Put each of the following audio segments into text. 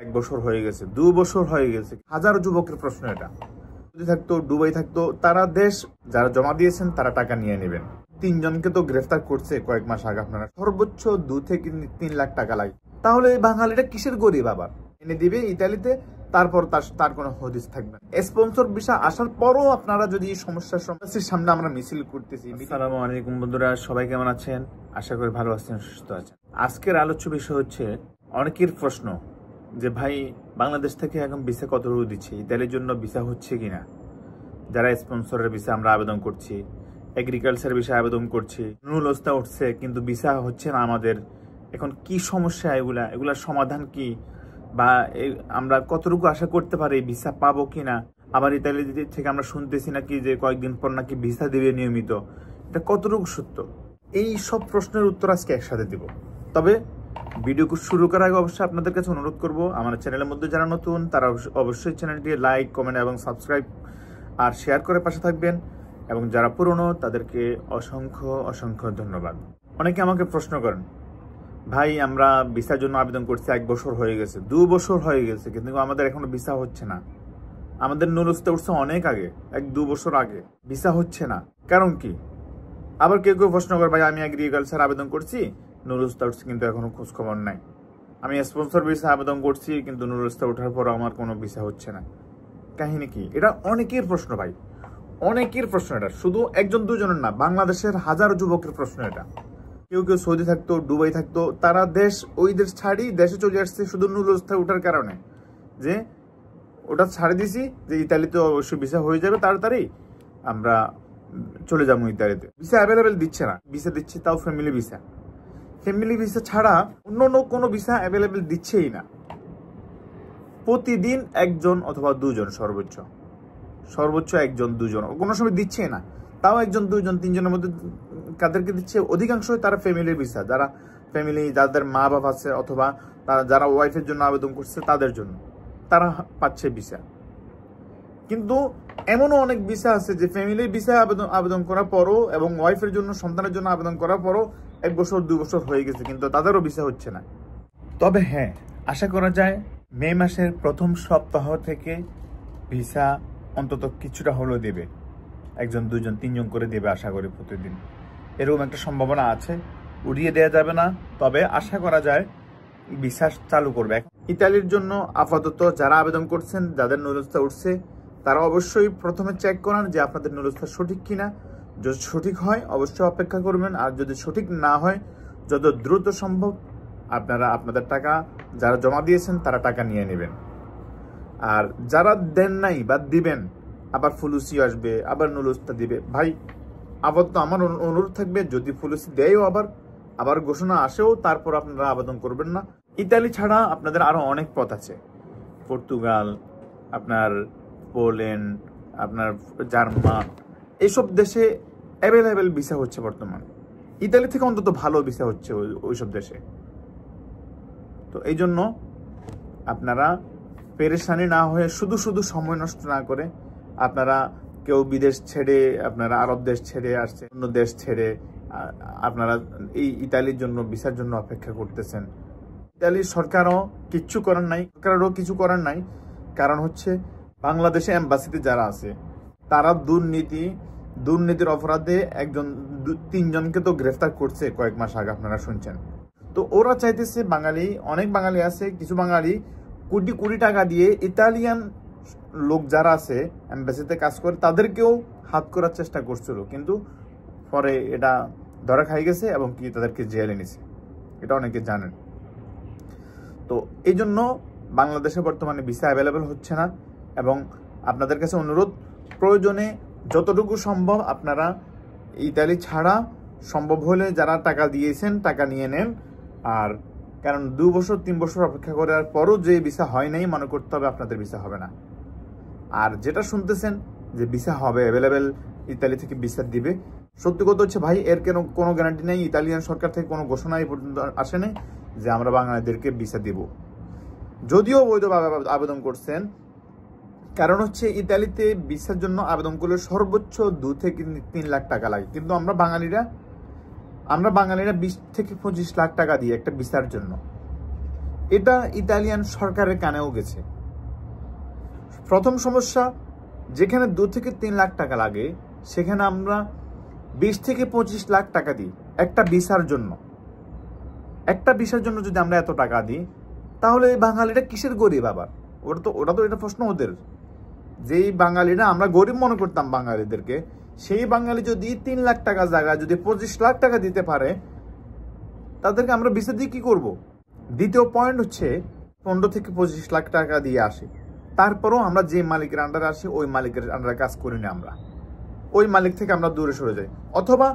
এক বছর হয়ে গেছে, 2 বছর হয়ে গেছে। হাজারো যুবকের প্রশ্ন এটা। যদি থাকতো, দুবাই থাকতো, তারা দেশ যারা জমা দিয়েছেন তারা টাকা নিয়ে নেবেন। 3 জনকে তো গ্রেফতার করছে কয়েক মাস আগে। আপনারা সর্বোচ্চ 2 থেকে 3 লাখ টাকা লাগে। তাহলে বাঙালিটা কিসের গরিব আবার এনে দিবে ইতালিতে, তারপর তার কোনো হদিস থাকবে না। স্পন্সর ভিসা আসার পরও আপনারা যদি এই সমস্যার সামনে আমরা মিছিল করতেছি। আসসালামু আলাইকুম বন্ধুরা, সবাই কেমন আছেন? আশা করি ভালো আছেন, সুস্থ আছেন। আজকের আলোচ্য বিষয় হচ্ছে অনেকের প্রশ্ন যে ভাই, বাংলাদেশ থেকে এখন ভিসা কত দিচ্ছে, ইতালির জন্য ভিসা হচ্ছে কিনা। যারা স্পন্সরের ভিসা আমরা আবেদন করছি, এগ্রিকালচার ভিসা আবেদন করছি, নুল অবস্থা উঠছে কিন্তু ভিসা হচ্ছে না আমাদের। এখন কি সমস্যা, এগুলার সমাধান কি, বা আমরা কতটুকু আশা করতে পারি ভিসা পাবো কিনা। আবার ইতালি থেকে আমরা শুনতেছি নাকি যে কয়েকদিন পর নাকি ভিসা দিবে নিয়মিত, এটা কতটুকু সত্য? এই সব প্রশ্নের উত্তর আজকে একসাথে দিব। তবে ভিডিও শুরু করার আগে অবশ্যই আপনাদের কাছে অনুরোধ করব, আমার চ্যানেলের মধ্যে যারা নতুন তারা অবশ্যই চ্যানেলটি লাইক, কমেন্ট এবং সাবস্ক্রাইব আর শেয়ার করে পাশে থাকবেন, এবং যারা পুরনো তাদেরকে অসংখ্য অসংখ্য ধন্যবাদ। অনেকে আমাকে প্রশ্ন করেন, ভাই আমরা ভিসার জন্য আবেদন করছি, 1 বছর হয়ে গেছে, 2 বছর হয়ে গেছে, কিন্তু আমাদের এখনো ভিসা হচ্ছে না। আমাদের নুরুস্তে উঠছে অনেক আগে, 1-2 বছর আগে, ভিসা হচ্ছে না, কারণ কি? আবার কেউ কেউ প্রশ্ন করে, ভাই আমি এগ্রিকালচার আবেদন করছি, নুরুস্তে উঠছে কিন্তু এখনো খোঁজ খবর নাই। আমি স্পন্সর ভিসা আবেদন করছি কিন্তু নুরুস্তে ওঠার পর আমার কোনো ভিসা হচ্ছে না। কাহিনী কি? এটা অনেকের প্রশ্ন ভাই, অনেকের প্রশ্ন। এটা শুধু 1-2 জনের না, বাংলাদেশের হাজারো যুবকের প্রশ্ন এটা। কেউ কেউ সৌদি থাকতো, দুবাই থাকতো, তারা ওই দেশ ছাড়ি দেশে চলে আসছে শুধু নুরুস্তে ওঠার কারণে, যে ওটা ছাড়ে দিছি যে ইতালিতে অবশ্যই ভিসা হয়ে যাবে তাড়াতাড়ি, আমরা চলে যাবো ইতালিতে। ভিসা অ্যাভেলেবেল দিচ্ছে না, ভিসা দিচ্ছে তাও ফ্যামিলি ভিসা। ফ্যামিলি ভিসা ছাড়া অন্য কোনো ভিসা অ্যাভেলেবেল দিচ্ছেই না। প্রতিদিন 1 জন অথবা 2 জন, সর্বোচ্চ 1 জন 2 জন, কোনো সময় দিচ্ছে না। তাও 1 জন 2 জন 3 জনের মধ্যে কাদেরকে দিচ্ছে? অধিকাংশই তারা ফ্যামিলির ভিসা, যারা ফ্যামিলি, যাদের মা বাবা আছে, অথবা যারা ওয়াইফের জন্য আবেদন করছে তাদের জন্য তারা পাচ্ছে ভিসা। কিন্তু এমনও অনেক ভিসা আছে যে ফ্যামিলির ভিসা আবেদন করার পরও এবং ওয়াইফের জন্য, সন্তানের জন্য আবেদন করার পরও 1 বছর 2 বছর হয়ে গেছে, কিন্তু তাদেরও ভিসা হচ্ছে না। তবে হ্যাঁ, আশা করা যায় মে মাসের প্রথম সপ্তাহ থেকে ভিসা অন্তত কিছুটা হলেও দেবে। 1 জন 2 জন 3 জন করে দেবে আশা করি প্রতিদিন। এরকম একটা সম্ভাবনা আছে, উড়িয়ে দেওয়া যাবে না। তবে আশা করা যায় ভিসা চালু করবে। ইতালির জন্য আপাতত যারা আবেদন করছেন, যাদের নুরুস্তা উঠছে, তারা অবশ্যই প্রথমে চেক করান যে আপনাদের নুরুস্তা সঠিক কিনা। যদি সঠিক হয় অবশ্যই অপেক্ষা করবেন, আর যদি সঠিক না হয় যত দ্রুত সম্ভব আপনারা আপনাদের টাকা, যারা জমা দিয়েছেন তারা টাকা নিয়ে নেবেন। আর যারা দেন নাই বা দিবেন, আবার ফুলুসি আসবে, আবার নুরুস্তা দিবে। ভাই আপাতত আমার অনুরোধ থাকবে, যদি ফুলুসি দেয়ও আবার ঘোষণা আসেও, তারপর আপনারা আবেদন করবেন না। ইতালি ছাড়া আপনাদের আরো অনেক পথ আছে। পর্তুগাল, আপনার পোল্যান্ড, আপনার জার্মান, এইসব দেশে অ্যাভেলেবেল ভিসা হচ্ছে বর্তমান। ইতালি থেকে অন্তত ভালো ভিসা হচ্ছে ওইসব দেশে। তো এই জন্য আপনারা পেরেশানি না হয়ে, শুধু সময় নষ্ট না করে, আপনারা কেউ বিদেশ ছেড়ে, আপনারা আরব দেশ ছেড়ে আসছে, অন্য দেশ ছেড়ে আপনারা এই ইতালির জন্য ভিসার জন্য অপেক্ষা করতেছেন। ইতালির সরকারও কিছু করার নাই, কারণ হচ্ছে বাংলাদেশে এম্বাসিতে যারা আছে তারা দুর্নীতির অপরাধে 1-3 জনকে তো গ্রেফতার করছে কয়েক মাস আগে, আপনারা শুনছেন। তো ওরা চাইতেছে, অনেক বাঙালি আছে, কিছু বাঙালি কোটি টাকা দিয়ে ইতালিয়ান লোক যারা আছে এম্বাসিতে কাজ করে তাদেরকেও হাত করার চেষ্টা করছিল, কিন্তু পরে এটা ধরা খাই গেছে এবং কি তাদেরকে জেলে নিছে। এটা অনেকে জানেন। তো এই জন্য বাংলাদেশে বর্তমানে ভিসা অ্যাভেলেবেল হচ্ছে না, এবং আপনাদের কাছে অনুরোধ, প্রয়োজনে যতটুকু সম্ভব আপনারা ইতালি ছাড়া সম্ভব হলে যারা টাকা দিয়েছেন টাকা নিয়ে নেন। আর কারণ 2 বছর 3 বছর অপেক্ষা করার পরও যে ভিসা হয় নাই, মনে করতে হবে আপনাদের ভিসা হবে না। আর যেটা শুনতেছেন যে ভিসা হবে, অ্যাভেলেবেল ইতালি থেকে ভিসা দিবে, সত্যি কথা হচ্ছে ভাই, এর কোনো গ্যারান্টি নেই। ইতালিয়ান সরকার থেকে কোনো ঘোষণা এই পর্যন্ত আসে নাই যে আমরা বাঙালিদেরকে ভিসা দিব। যদিও বৈধভাবে আবেদন করছেন, কারণ হচ্ছে ইতালিতে ভিসার জন্য আবেদন করলে সর্বোচ্চ 2 থেকে 3 লাখ টাকা লাগে, কিন্তু আমরা বাঙালিরা 20 থেকে 25 লাখ টাকা দিই একটা ভিসার জন্য। এটা ইতালিয়ান সরকারের কানেও গেছে। প্রথম সমস্যা, যেখানে 2 থেকে 3 লাখ টাকা লাগে সেখানে আমরা 20 থেকে 25 লাখ টাকা দিই একটা ভিসার জন্য। একটা ভিসার জন্য যদি আমরা এত টাকা দিই, তাহলে বাঙালিরা কিসের গরিব? আবার ওটা তো এটা প্রশ্ন ওদের। যেই বাঙালিরা আমরা গরিব মনে করতাম বাঙালিদেরকে, সেই বাঙালি যদি 3 লাখ টাকা জায়গায় যদি 25 লাখ টাকা দিতে পারে, তাদেরকে আমরা ভিসা দিয়ে কি করব? দ্বিতীয় পয়েন্ট হচ্ছে 15 থেকে 25 লাখ টাকা দিয়ে আসি, তারপরও আমরা যে মালিকের আন্ডারে আসি ওই মালিকের আন্ডারে কাজ করি না, আমরা ওই মালিক থেকে আমরা দূরে সরে যাই, অথবা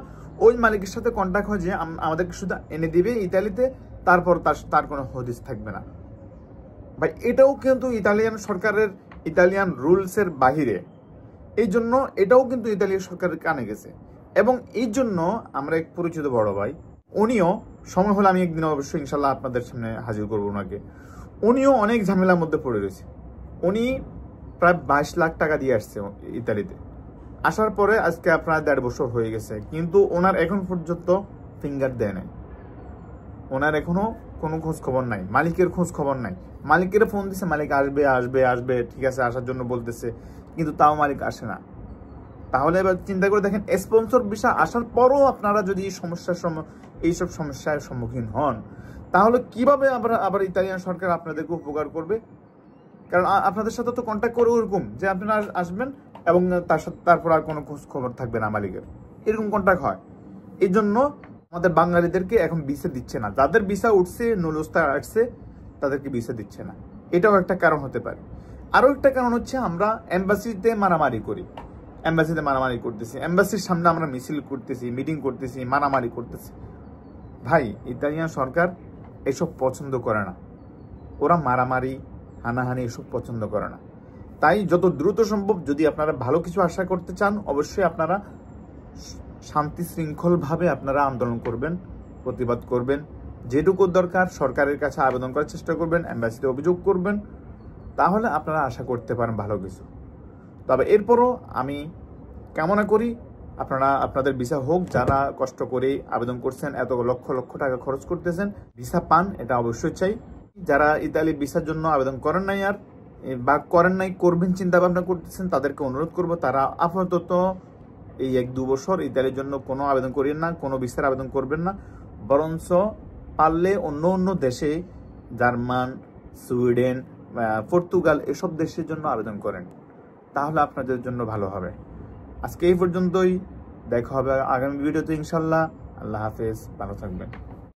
ওই মালিকের সাথে কন্ট্যাক্ট হয় যে আমাদেরকে শুধু এনে দিবে ইতালিতে, তারপর তার কোনো হদিস থাকবে না। ভাই এটাও কিন্তু ইতালিয়ান সরকারের ইতালিয়ান রুলসের বাহিরে। এই জন্য এটাও কিন্তু ইতালিয়ান সরকারের কানে গেছে। এবং এই জন্য আমরা এক পরিচিত বড় ভাই, উনিও সময় হলে আমি একদিন অবশ্যই ইনশাল্লাহ আপনাদের সামনে হাজির করবো ওনাকে, উনিও অনেক ঝামেলার মধ্যে পড়ে রয়েছে। উনি প্রায় 22 লাখ টাকা দিয়ে আসছে ইতালিতে, আসার পরে আজকে প্রায় 1.5 বছর হয়ে গেছে, কিন্তু ওনার এখন পর্যন্ত ফিঙ্গার দেয় নাই। ওনার এখনো কোনো খোঁজ খবর নাই, মালিকের খোঁজ খবর নাই। মালিকের ফোন দিছে, মালিক আসবে আসবে আসবে, ঠিক আছে আসার জন্য বলতেছে, কিন্তু তাও মালিক আসে না। তাহলে এবার চিন্তা করে দেখেন, স্পন্সর ভিসা আসার পরও আপনারা যদি এইসব সমস্যার সম্মুখীন হন, তাহলে কিভাবে আবার ইতালিয়ান সরকার আপনাদেরকে উপকার করবে? কারণ আপনাদের সাথে তো কন্ট্যাক্ট করে ওরকম যে আপনারা আসবেন এবং তারপর আর কোনো খোঁজ খবর থাকবে না মালিকের, এরকম কন্ট্যাক্ট হয়। এই জন্য আমাদের বাঙালিদেরকে এখন ভিসা দিচ্ছে না। যাদের ভিসা উঠছে, নুলস্তা আসছে, তাদেরকে ভিসা দিচ্ছে না। এটাও একটা কারণ হতে পারে। আরও একটা কারণ হচ্ছে আমরা এম্বাসিতে মারামারি করি, এম্বাসিতে মারামারি করতেছি, এম্বাসির সামনে আমরা মিছিল করতেছি, মিটিং করতেছি, মারামারি করতেছি। ভাই ইতালিয়ান সরকার এসব পছন্দ করে না, ওরা মারামারি হানাহানি এসব পছন্দ করে না। তাই যত দ্রুত সম্ভব যদি আপনারা ভালো কিছু আশা করতে চান, অবশ্যই আপনারা শান্তি শৃঙ্খলভাবে আপনারা আন্দোলন করবেন, প্রতিবাদ করবেন, যেটুকু দরকার সরকারের কাছে আবেদন করার চেষ্টা করবেন, এম্বাসিতে অভিযোগ করবেন, তাহলে আপনারা আশা করতে পারেন ভালো কিছু। তবে এরপরও আমি কামনা করি আপনাদের ভিসা হোক। যারা কষ্ট করে আবেদন করছেন, এত লক্ষ লক্ষ টাকা খরচ করতেছেন, ভিসা পান, এটা অবশ্যই চাই। যারা ইতালি ভিসার জন্য আবেদন করেন নাই বা করবেন চিন্তা ভাবনা করতেছেন, তাদেরকে অনুরোধ করব তারা আপাতত এই 1-2 বছর ইতালির জন্য কোনো আবেদন করেন না, কোনো ভিসার আবেদন করবেন না। বরঞ্চ পারলে অন্য দেশে, জার্মান, সুইডেন, পর্তুগাল এসব দেশের জন্য আবেদন করেন, তাহলে আপনাদের জন্য ভালো হবে। আজকে এই পর্যন্তই, দেখা হবে আগামী ভিডিওতে ইনশাল্লাহ। আল্লাহ হাফেজ, ভালো থাকবেন।